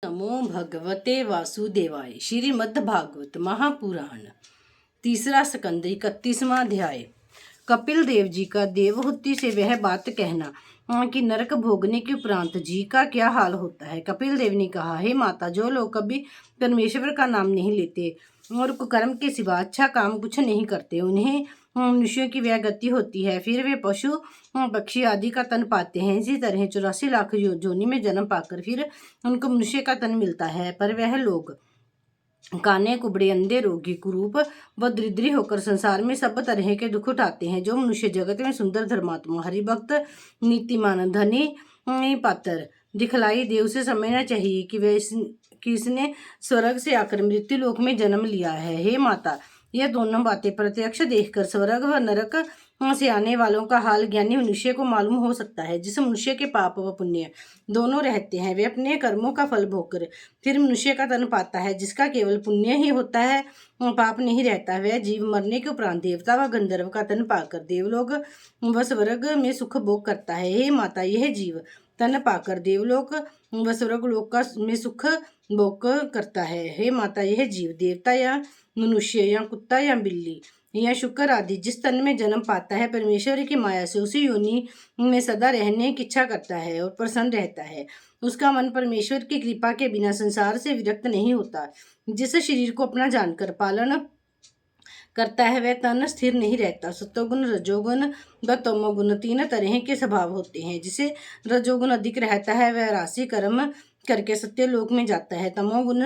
नमो भगवते वासुदेवाय। श्रीमद्भागवत महापुराण तीसरा स्कंद 31वां अध्याय। कपिल देव जी का देवहूति से वह बात कहना कि नरक भोगने के उपरांत जी का क्या हाल होता है। कपिल देव ने कहा, हे माता, जो लोग कभी परमेश्वर का नाम नहीं लेते और कुकर्म के सिवा अच्छा काम कुछ नहीं करते, उन्हें मनुष्यों की वह गति होती है। फिर वे पशु पक्षी आदि का तन पाते हैं। इसी तरह 84 लाख योनि में जन्म पाकर फिर उनको मनुष्य का तन मिलता है। पर वह लोग काने, कुबड़े, अंधे, रोगी, कुरूप व दरिद्री होकर संसार में सब तरह के दुख उठाते हैं। जो मनुष्य जगत में सुंदर, धर्मात्मा, हरिभक्त, नीतिमान, धनी, पात्र दिखलाई दे, उसे समझना चाहिए कि इसने स्वर्ग से आकर मृत्यु लोक में जन्म लिया है। हे माता, यह दोनों बातें प्रत्यक्ष देखकर स्वर्ग व नरक से आने वालों का हाल ज्ञानी मनुष्य को मालूम हो सकता है। जिस मनुष्य के पाप व पुण्य दोनों रहते हैं, वे अपने कर्मों का फल भोगकर फिर मनुष्य का तन पाता है। जिसका केवल पुण्य ही होता है, पाप नहीं रहता, वह जीव मरने के उपरांत देवता व गंधर्व का तन पाकर देवलोक व स्वर्ग में सुख भोग करता है। हे माता, यह जीव तन पाकर देवलोक व स्वर्ग लोक में सुख भोग करता है। हे माता, यह जीव देवता या मनुष्य या कुत्ता या बिल्ली या शुकर आदि जिस तन में जन्म पाता है, परमेश्वर की माया से उसी योनि में सदा रहने की इच्छा करता है और प्रसन्न रहता है। उसका मन परमेश्वर की कृपा के बिना संसार से विरक्त नहीं होता। जिस शरीर को अपना जानकर पालन करता है, वह तन स्थिर नहीं रहता। सत्वगुण, रजोगुण व तमोगुण 3 तरह के स्वभाव होते हैं। जिसे रजोगुण अधिक रहता है, वह राशि कर्म करके सत्यलोक में जाता है। तमोगुण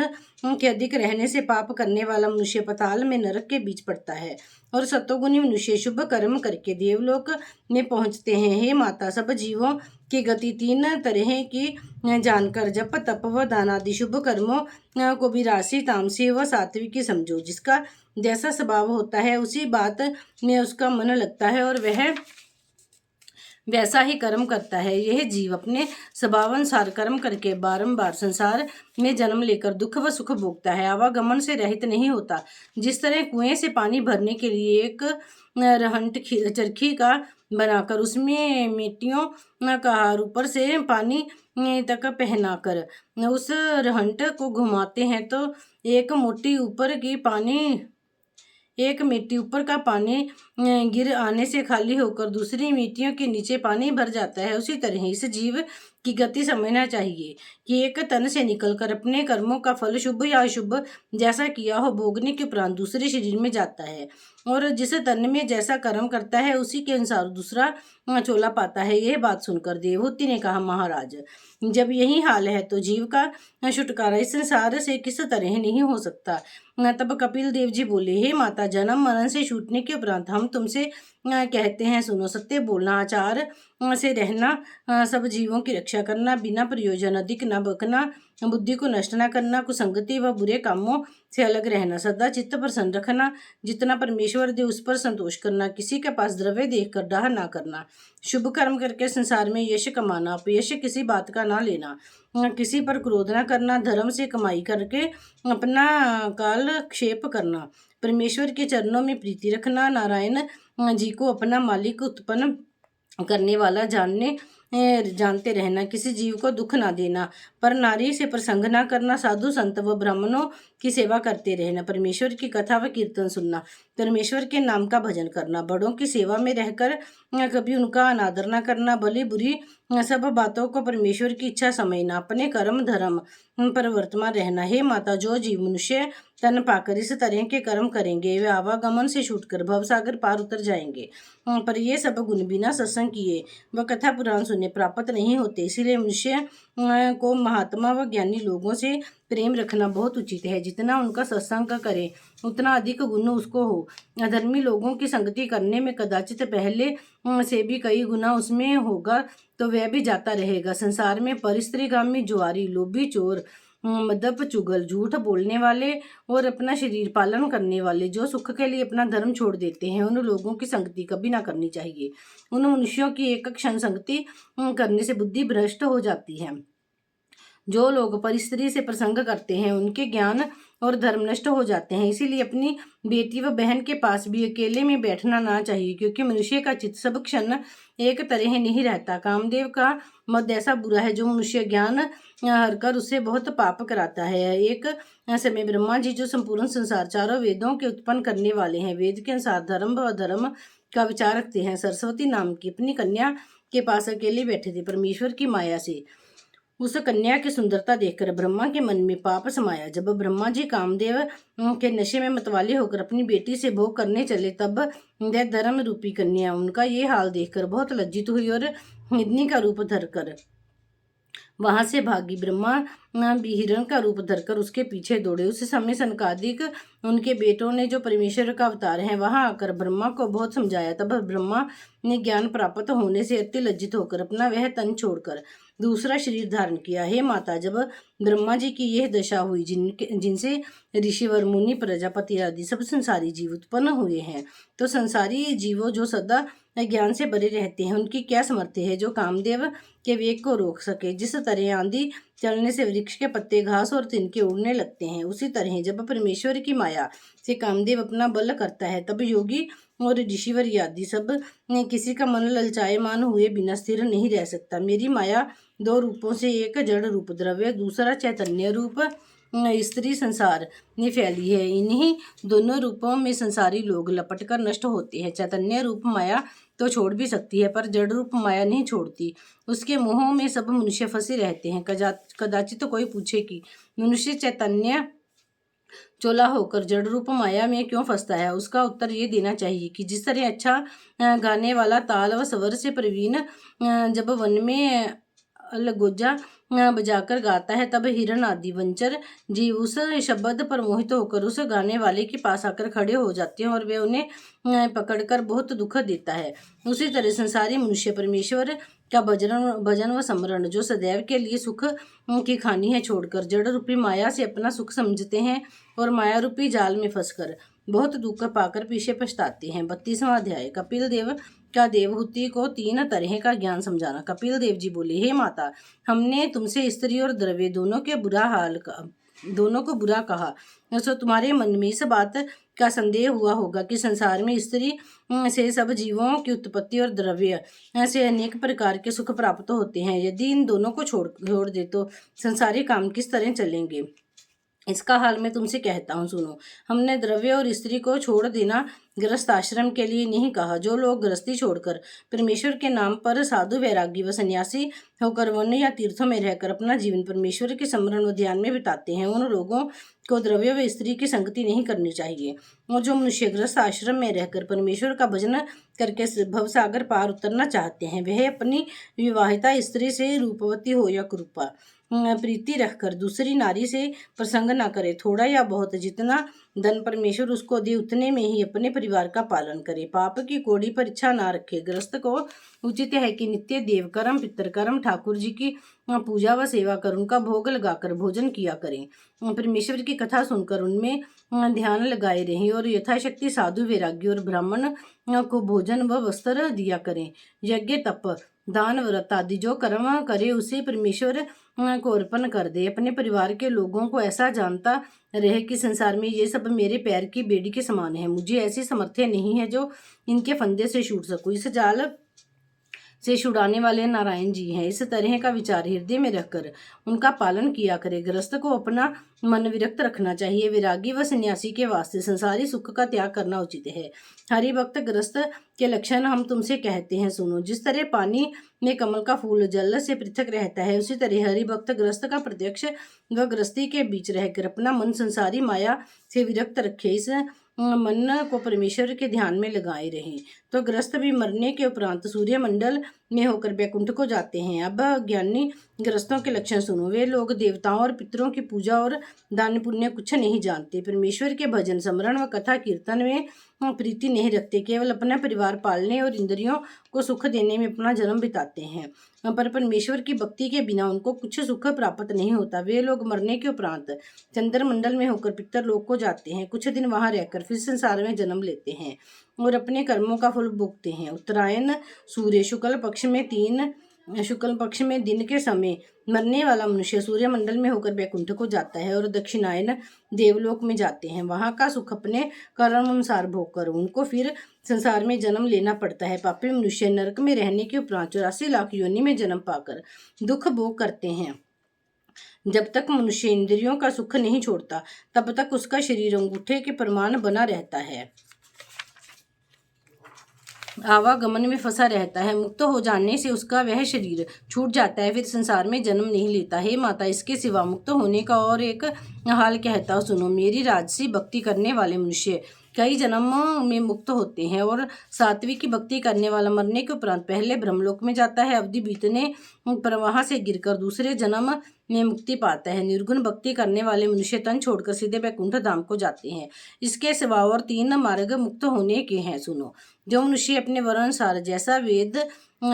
के अधिक रहने से पाप करने वाला मनुष्य पाताल में नरक के बीच पड़ता है और सत्वगुणी मनुष्य शुभ कर्म करके देवलोक में पहुंचते हैं। हे माता, सब जीवों की गति 3 तरह की जानकर जप, तप व दान आदि शुभ कर्मों को भी राशि, तामसी व सात्विकी समझो। जिसका जैसा स्वभाव होता है, उसी बात में उसका मन लगता है और वह वैसा ही कर्म करता है। यह जीव अपने स्वभावानुसार कर्म करके बारंबार संसार में जन्म लेकर दुख व सुख भोगता है, आवागमन से रहित नहीं होता। जिस तरह कुएं से पानी भरने के लिए एक रहंट चरखी का बनाकर उसमें मिट्टियों का हार ऊपर से पानी तक पहनाकर उस रहंट को घुमाते हैं, तो एक मिट्टी ऊपर का पानी गिर आने से खाली होकर दूसरी मिट्टियों के नीचे पानी भर जाता है। उसी तरह इस जीव की गति समझना चाहिए कि एक तन से निकलकर अपने कर्मों का फल शुभ या अशुभ जैसा किया हो भोगने के उपरांत दूसरे शरीर में जाता है और जिस तन में जैसा कर्म करता है उसी के अनुसार दूसरा चोला पाता है। यह बात सुनकर देवहूति ने कहा, महाराज, जब यही हाल है तो जीव का छुटकारा इस संसार से किस तरह नहीं हो सकता। तब कपिल देव जी बोले, हे माता, जन्म मरण से छूटने के उपरांत हम तुमसे कहते हैं, सुनो। सत्य बोलना, आचार से रहना, सब जीवों की रक्षा करना, बिना प्रयोजन अधिक न बकना, बुद्धि को नष्ट न करना, कुसंगति व बुरे कामों से अलग रहना, सदा चित्त प्रसन्न रखना, जितना परमेश्वर दे उस पर संतोष करना, किसी के पास द्रव्य देखकर डाह ना करना, शुभ कर्म करके संसार में यश कमाना, अपयश किसी बात का ना लेना, किसी पर क्रोध न करना, धर्म से कमाई करके अपना काल क्षेप करना, परमेश्वर के चरणों में प्रीति रखना, नारायण जी को अपना मालिक उत्पन्न करने वाला जानते रहना, किसी जीव को दुख ना देना, पर नारी से प्रसंग ना करना, साधु संत व ब्राह्मणों की सेवा करते रहना, परमेश्वर की कथा व कीर्तन सुनना, परमेश्वर के नाम का भजन करना, बड़ों की सेवा में रहकर कभी उनका अनादर न करना, भली बुरी सब बातों को परमेश्वर की इच्छा समझना, अपने कर्म धर्म पर वर्तमान रहना। हे माता, जो जीव मनुष्य तन पाकर इस तरह के कर्म करेंगे, वे आवागमन से छूटकर भवसागर पार उतर जाएंगे। पर ये सब गुण बिना सत्संग किए व कथा पुराण सुने प्राप्त नहीं होते। इसीलिए मनुष्य को महात्मा व ज्ञानी लोगों से प्रेम रखना बहुत उचित है। जितना उनका सत्संग करे उतना अधिक गुण उसको हो। अधर्मी लोगों की संगति करने में कदाचित पहले से भी कई गुना उसमें होगा तो वह भी जाता रहेगा। संसार में परिस्त्रीगामी, जुआरी, लोभी, चोर, मदप, चुगल, झूठ बोलने वाले और अपना शरीर पालन करने वाले, जो सुख के लिए अपना धर्म छोड़ देते हैं, उन लोगों की संगति कभी ना करनी चाहिए। उन मनुष्यों की एक क्षण संगति करने से बुद्धि भ्रष्ट हो जाती है। जो लोग पर स्त्री से प्रसंग करते हैं उनके ज्ञान और धर्म नष्ट हो जाते हैं। इसीलिए अपनी बेटी व बहन के पास भी अकेले में बैठना ना चाहिए, क्योंकि मनुष्य का चित्त सब क्षण एक तरह नहीं रहता। कामदेव का मद ऐसा बुरा है जो मनुष्य ज्ञान हर कर उससे बहुत पाप कराता है। एक समय ब्रह्मा जी जो संपूर्ण संसार चारों वेदों के उत्पन्न करने वाले हैं, वेद के अनुसार धर्म व अधर्म का विचार रखते हैं, सरस्वती नाम की अपनी कन्या के पास अकेले बैठे थे। परमेश्वर की माया से उस कन्या की सुंदरता देखकर ब्रह्मा के मन में पाप समाया। जब ब्रह्मा जी कामदेव के नशे में मतवाले होकर अपनी बेटी से भोग करने चले, तब वह धर्म रूपी कन्या उनका ये हाल देखकर बहुत लज्जित हुई और हिरनी का रूप धरकर वहां से भागी। ब्रह्मा भी हिरण का रूप धरकर उसके पीछे दौड़े। उस समय सनकादिक उनके बेटों ने जो परमेश्वर का अवतार है वहां आकर ब्रह्मा को बहुत समझाया। तब ब्रह्मा ने ज्ञान प्राप्त होने से अति लज्जित होकर अपना वह तन छोड़कर दूसरा शरीर धारण किया। हे माता, जब ब्रह्मा जी की यह दशा हुई, जिनसे ऋषिवर मुनि प्रजापति आदि सब संसारी जीव उत्पन्न हुए हैं, तो संसारी जीवों जो सदा ज्ञान से बरे रहते हैं, उनकी क्या समर्थ्य है जो कामदेव के वेग को रोक सके। जिस तरह आंधी चलने से वृक्ष के पत्ते, घास और तिनके उड़ने लगते हैं, उसी तरह जब परमेश्वर की माया से कामदेव अपना बल करता है, तब योगी और ऋषिवर आदि सब किसी का मन ललचायमान हुए बिना स्थिर नहीं रह सकता। मेरी माया दो रूपों से, एक जड़ रूप द्रव्य, दूसरा चैतन्य रूप स्त्री संसार में फैली है। इन्हीं दोनों रूपों में संसारी लोग लपट कर नष्ट होते हैं। चैतन्य रूप माया तो छोड़ भी सकती है, पर जड़ रूप माया नहीं छोड़ती। उसके मोह में सब मनुष्य फंसे रहते हैं। कदाचित तो कोई पूछे कि मनुष्य चैतन्य चोला होकर जड़ रूप माया में क्यों फंसता है। उसका उत्तर ये देना चाहिए कि जिस तरह अच्छा गाने वाला ताल व स्वर से प्रवीण जब वन में अलगोजा बजाकर गाता है, तब हिरण आदि वंचर जीव उस शब्द पर मोहित होकर उस गाने वाले के पास आकर खड़े हो जाते हैं और वे उन्हें पकड़कर बहुत दुख देता है। उसी तरह संसारी मनुष्य परमेश्वर का भजन व स्मरण, जो सदैव के लिए सुख की खानी है, छोड़कर जड़ रूपी माया से अपना सुख समझते हैं और माया रूपी जाल में फंसकर बहुत दुख पाकर पीछे पछताते हैं। 32वां अध्याय। कपिल देव का देवहूति को 3 तरह का ज्ञान समझाना। कपिल देव जी बोले, हे माता, हमने तुमसे स्त्री और द्रव्य दोनों को बुरा कहा, तो तुम्हारे मन में इस बात का संदेह हुआ होगा कि संसार में स्त्री से सब जीवों की उत्पत्ति और द्रव्य से अनेक प्रकार के सुख प्राप्त होते हैं। यदि इन दोनों को छोड़ दे तो संसारी काम किस तरह चलेंगे। इसका हाल मैं तुमसे कहता हूँ, सुनो। हमने द्रव्य और स्त्री को छोड़ देना गृहस्थ आश्रम के लिए नहीं कहा। जो लोग गृहस्थी छोड़कर परमेश्वर के नाम पर साधु वैरागी व सन्यासी होकर वन या तीर्थों में रहकर अपना जीवन परमेश्वर के स्मरण व ध्यान में बिताते हैं, उन लोगों को द्रव्य व स्त्री की संगति नहीं करनी चाहिए। और जो मनुष्य गृहस्थ आश्रम में रहकर परमेश्वर का भजन करके भवसागर पार उतरना चाहते हैं, वह अपनी विवाहिता स्त्री से रूपवती हो या कुरूपा प्रीति रखकर दूसरी नारी से प्रसंग न करे। थोड़ा या बहुत जितना धन परमेश्वर उसको दे, उतने में ही अपने परिवार का पालन करे। पाप की कौड़ी पर इच्छा ना रखे। गृहस्थ को उचित है कि नित्य देवकर्म, पितृकर्म, ठाकुर जी की पूजा व सेवा कर उनका भोग लगाकर भोजन किया करें। परमेश्वर की कथा सुनकर उनमें ध्यान लगाए रहें और यथाशक्ति साधु वैराग्य और ब्राह्मण को भोजन व वस्त्र दिया करें। यज्ञ, तप, दान, व्रत आदि जो कर्म करे उसे परमेश्वर को अर्पण कर दे। अपने परिवार के लोगों को ऐसा जानता रहे कि संसार में ये सब मेरे पैर की बेड़ी के समान है। मुझे ऐसी समर्थ्य नहीं है जो इनके फंदे से छूट सकूं। इस जाल से छुड़ाने वाले नारायण जी हैं। इस तरह का विचार हृदय में रखकर उनका पालन किया करे। गृहस्थ को अपना मन विरक्त रखना चाहिए। विरागी व सन्यासी के वास्ते संसारी सुख का त्याग करना उचित है। हरि भक्त गृहस्थ के लक्षण हम तुमसे कहते हैं, सुनो। जिस तरह पानी में कमल का फूल जल से पृथक रहता है, उसी तरह हरि भक्त गृहस्थ का प्रत्यक्ष व गृहस्थी के बीच रहकर अपना मन संसारी माया से विरक्त रखे। इस मन को परमेश्वर के ध्यान में लगाए रहें तो गृहस्थ भी मरने के उपरांत सूर्य मंडल में होकर वैकुंठ को जाते हैं। अब ज्ञानी गृहस्थों के लक्षण सुनो। वे लोग देवताओं और पितरों की पूजा और दान पुण्य कुछ नहीं जानते। परमेश्वर के भजन, स्मरण व कथा कीर्तन में प्रीति नहीं रखते। केवल अपना परिवार पालने और इंद्रियों को सुख देने में अपना जन्म बिताते हैं, पर परमेश्वर की भक्ति के बिना उनको कुछ सुख प्राप्त नहीं होता। वे लोग मरने के उपरांत चंद्रमंडल में होकर पितरलोक को जाते हैं। कुछ दिन वहां रहकर फिर संसार में जन्म लेते हैं और अपने कर्मों का फल भोगते हैं। उत्तरायण सूर्य शुक्ल पक्ष में 3 शुक्ल पक्ष में दिन के समय मरने वाला मनुष्य सूर्यमंडल में होकर वैकुंठ को जाता है और दक्षिणायन देवलोक में जाते हैं। वहां का सुख अपने कर्म अनुसार भोग कर उनको फिर संसार में जन्म लेना पड़ता है। पापी मनुष्य नरक में रहने के उपरांत 84 लाख योनि में जन्म पाकर दुख भोग करते हैं। जब तक मनुष्य इंद्रियों का सुख नहीं छोड़ता तब तक उसका शरीर अंगूठे के प्रमाण बना रहता है, आवागमन में फंसा रहता है। मुक्त हो जाने से उसका वह शरीर छूट जाता है, फिर संसार में जन्म नहीं लेता। हे माता, इसके सिवा मुक्त होने का और एक हाल कहता हूँ, सुनो। मेरी राजसी भक्ति करने वाले मनुष्य कई जन्म में मुक्त होते हैं और सात्विक की भक्ति करने वाला मरने के उपरांत पहले ब्रह्मलोक में जाता है, अवधि बीतने पर वहां से गिरकर दूसरे जन्म में मुक्ति पाता है। निर्गुण भक्ति करने वाले मनुष्य तन छोड़कर सीधे वैकुंठ धाम को जाते हैं। इसके सिवा और 3 मार्ग मुक्त होने के हैं, सुनो। जो मनुष्य अपने वर्ण अनुसार, जैसा वेद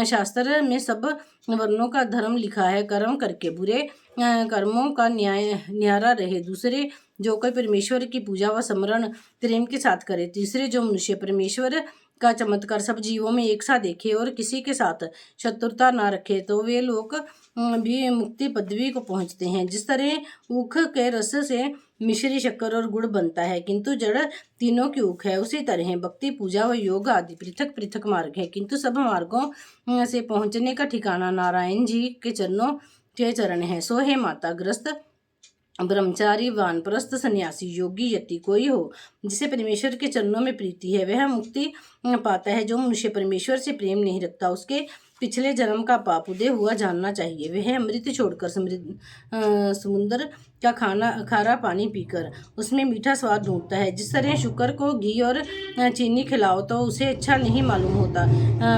शास्त्र में सब वर्णों का धर्म लिखा है, कर्म करके बुरे कर्मों का न्यारा रहे। दूसरे, जो कोई परमेश्वर की पूजा व स्मरण प्रेम के साथ करे। तीसरे, जो मनुष्य परमेश्वर का चमत्कार सब जीवों में एक साथ देखे और किसी के साथ शत्रुता ना रखे, तो वे लोग भी मुक्ति पदवी को पहुंचते हैं। जिस तरह ऊख के रस से मिश्री, शक्कर और गुड़ बनता है, किंतु जड़ तीनों की ऊख है, उसी तरह भक्ति, पूजा व योग आदि पृथक पृथक मार्ग है, किंतु सब मार्गों से पहुंचने का ठिकाना नारायण जी के चरणों के चरण है। सो हे माता, ग्रस्त, ब्रह्मचारी, वानप्रस्थ, सन्यासी, योगी, यति कोई हो जिसे परमेश्वर के चरणों में प्रीति है, वह मुक्ति पाता है। जो मनुष्य परमेश्वर से प्रेम नहीं रखता, उसके पिछले जन्म का पाप उदय हुआ जानना चाहिए। वह अमृत छोड़कर समुद्र का खारा पानी पीकर उसमें मीठा स्वाद ढूंढता है। जिस तरह शुक्र को घी और चीनी खिलाओ तो उसे अच्छा नहीं मालूम होता,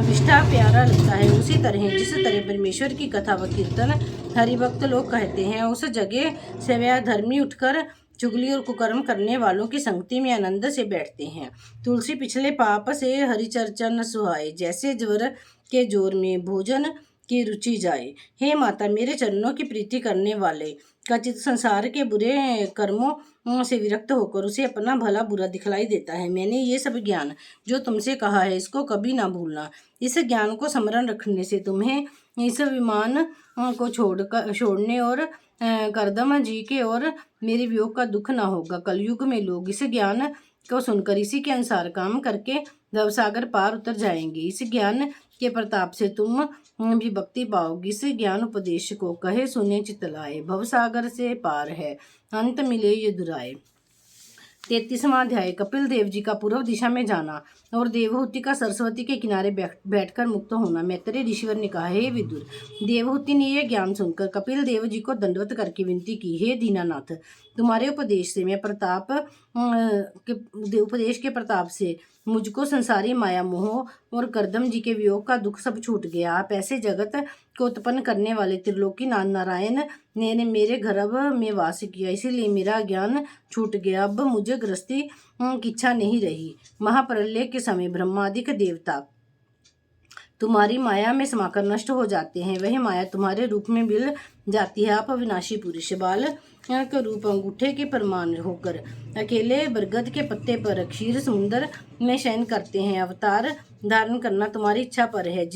विष्ठा प्यारा लगता है, उसी तरह जिस तरह परमेश्वर की कथा व कीर्तन हरिभक्त लोग कहते हैं, उस जगह से वह धर्मी उठकर चुगली और कुकर्म करने वालों की संगति में आनंद से बैठते हैं। तुलसी पिछले पाप से हरिचर्चा न सुहाए, जैसे ज्वर के जोर में भोजन की रुचि जाए। हे माता, मेरे चरणों की प्रीति करने वाले का चित्त संसार के बुरे कर्मों से विरक्त होकर उसे अपना भला बुरा दिखलाई देता है। मैंने ये सब ज्ञान जो तुमसे कहा है, इसको कभी ना भूलना। इस ज्ञान को स्मरण रखने से तुम्हें इस विमान को छोड़ने और करदम जी के और मेरे वियोग का दुख ना होगा। कलयुग में लोग इस ज्ञान को सुनकर इसी के अनुसार काम करके भवसागर पार उतर जाएंगे। इस ज्ञान के प्रताप से तुम भी भक्ति पाओगी। इस ज्ञान उपदेश को कहे सुने चितलाए, भवसागर से पार है अंत मिले ये दुराए। 33वां अध्याय। कपिल देव जी का पूर्व दिशा में जाना और देवहूति का सरस्वती के किनारे बैठकर मुक्त होना। मैत्रेय ऋषिवर ने कहा, हे विदुर, देवहूति ने यह ज्ञान सुनकर कपिल देव जी को दंडवत करके विनती की, हे दीनानाथ, तुम्हारे उपदेश के प्रताप से मुझको संसारी माया मोह और करदम जी के वियोग का दुख सब छूट गया। आप ऐसे जगत को उत्पन्न करने वाले त्रिलोकी नारायण ने मेरे गर्भ में वास किया, इसीलिए मेरा ज्ञान छूट गया। अब मुझे गृहस्थी की इच्छा नहीं रही। महाप्रलय के समय ब्रह्मादिक देवता तुम्हारी माया में समाकर नष्ट हो जाते हैं, वही माया तुम्हारे रूप में मिल जाती है। आप अविनाशी पुरुष बाल के रूप अंगूठे के प्रमाण होकर अकेले बरगद के पत्ते पर क्षीर समुद्र में शयन करते हैं। अवतार धारण करना तुम्हारी इच्छा पर है।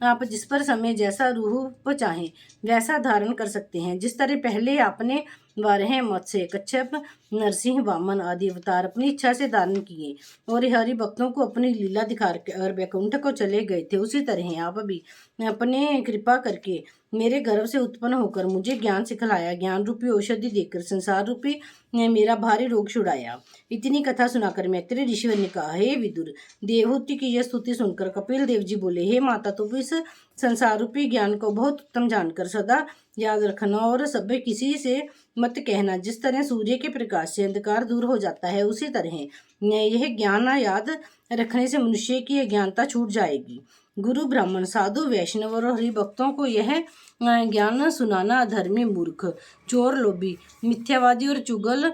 आप जिस पर समय जैसा रूप चाहें वैसा धारण कर सकते हैं। जिस तरह पहले आपने 12 मत्स्य, कच्छप, नरसिंह, वामन आदि अवतार अपनी इच्छा से धारण किए और हरि भक्तों को अपनी लीला दिखाकर वैकुंठ को चले गए थे, उसी तरह आप भी अपने कृपा करके मेरे गर्भ से उत्पन्न होकर मुझे ज्ञान सिखलाया, ज्ञान रूपी औषधि देकर संसार रूपी मेरा भारी रोग छुड़ाया। इतनी कथा सुनाकर मैत्रेय ऋषिवर ने कहा, हे विदुर, देवहूति की यह स्तुति सुनकर कपिल देव जी बोले, हे माता, तुम इस संसार रूपी ज्ञान को बहुत उत्तम जानकर सदा याद रखना और सब किसी से मत कहना। जिस तरह सूर्य के प्रकाश से अंधकार दूर हो जाता है, उसी तरह यह ज्ञान याद रखने से मनुष्य की अज्ञानता छूट जाएगी। गुरु, ब्राह्मण, साधु, वैष्णव और हरिभक्तों को यह ज्ञान सुनाना अधर्मी, मूर्ख, चोर, लोभी, मिथ्यावादी और चुगल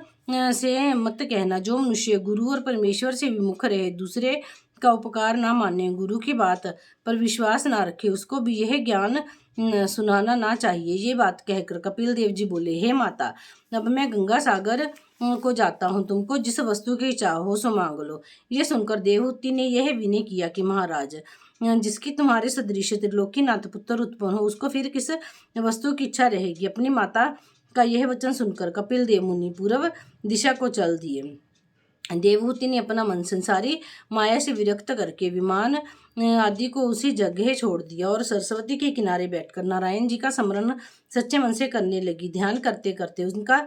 से मत कहना। जो मनुष्य गुरु और परमेश्वर से विमुख रहे, दूसरे का उपकार ना माने, गुरु की बात पर विश्वास ना रखे, उसको भी यह ज्ञान सुनाना ना चाहिए। ये बात कहकर कपिल देव जी बोले, हे माता, अब मैं गंगा सागर को जाता हूँ, तुमको जिस वस्तु की चाह हो सो मांग लो। ये सुनकर देवहूति ने यह विनय किया कि महाराज, जिसकी तुम्हारे सदृश त्रिलोकीनाथ पुत्र उत्पन्न हो, उसको फिर किस वस्तु की इच्छा रहेगी। अपनी माता का यह वचन सुनकर कपिल देव मुनि पूर्व दिशा को चल दिए। देवहूति ने अपना मन संसारी माया से विरक्त करके विमान आदि को उसी जगह छोड़ दिया और सरस्वती के किनारे बैठकर नारायण जी का स्मरण सच्चे मन से करने लगी। ध्यान करते करते उनका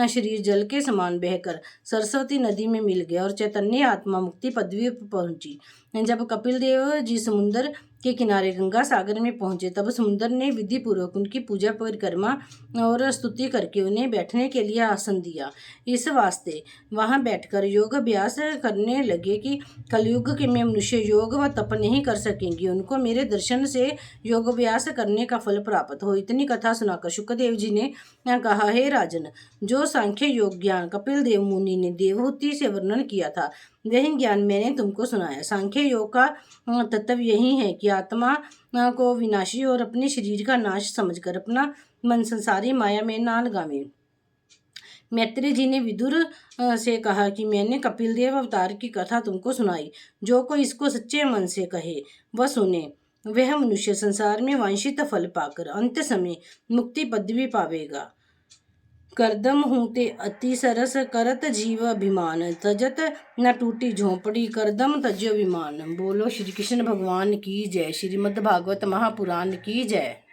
शरीर जल के समान बहकर सरस्वती नदी में मिल गया और चैतन्य आत्मा मुक्ति पदवी पर पहुंची। जब कपिल देव जी समुद्र के किनारे गंगा सागर में पहुंचे, तब समुद्र ने विधि पूर्वक उनकी पूजा परिक्रमा और स्तुति करके उन्हें बैठने के लिए आसन दिया। इस वास्ते वहां बैठकर योग अभ्यास करने लगे कि कलयुग के में मनुष्य योग व तप नहीं कर सकेंगे, उनको मेरे दर्शन से योग अभ्यास करने का फल प्राप्त हो। इतनी कथा सुनाकर शुकदेव जी ने कहा, हे राजन, जो सांख्य योग ज्ञान कपिल देव मुनि ने देवहूति से वर्णन किया था, वही ज्ञान मैंने तुमको सुनाया। सांख्य योग का तत्व यही है कि आत्मा को विनाशी और अपने शरीर का नाश समझकर अपना मन संसारी माया में ना लगावे। मैत्रेय जी ने विदुर से कहा कि मैंने कपिल देव अवतार की कथा तुमको सुनाई। जो कोई इसको सच्चे मन से कहे वह सुने, वह मनुष्य संसार में वांछित फल पाकर अंत समय मुक्ति पदवी पावेगा। करदम हूँ ते अति सरस करत जीव अभिमान, तजत न टूटी झोंपड़ी करदम तज्यो विमान। बोलो श्री कृष्ण भगवान की जय। श्रीमद् भागवत महापुराण की जय।